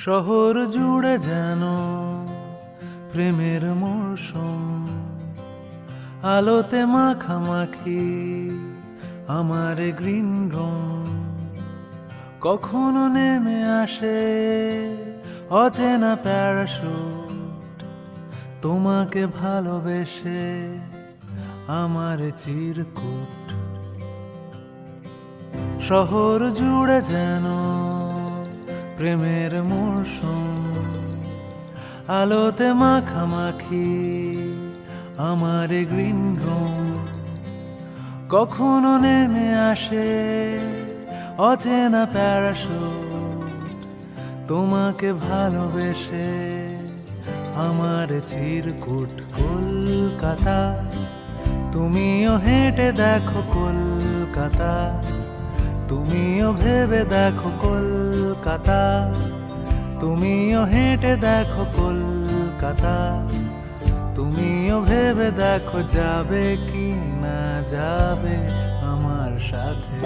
শহর জুড়ে যেন প্রেমের মরশুম, আলোতে মাখামাখি আমার গ্রিন রুম। কখনো নেমে আসে অচেনা প্যারাশুট, তোমাকে ভালোবেসে আমার চিরকুট। শহর জুড়ে যেন প্রেমের মরশুম, আলোতে মাখামাখি আমার গ্রিন রুম। কখনো নেমে আসে অচেনা প্যারাশুট, তোমাকে ভালোবেসে আমার চিরকুট। কলকাতা, তুমিও হেঁটে দেখো কলকাতা, তুমিও ভেবে দেখো কলকাতা, তুমিও হেঁটে দেখো কলকাতা, তুমিও ভেবে দেখো যাবে কি না যাবে আমার সাথে।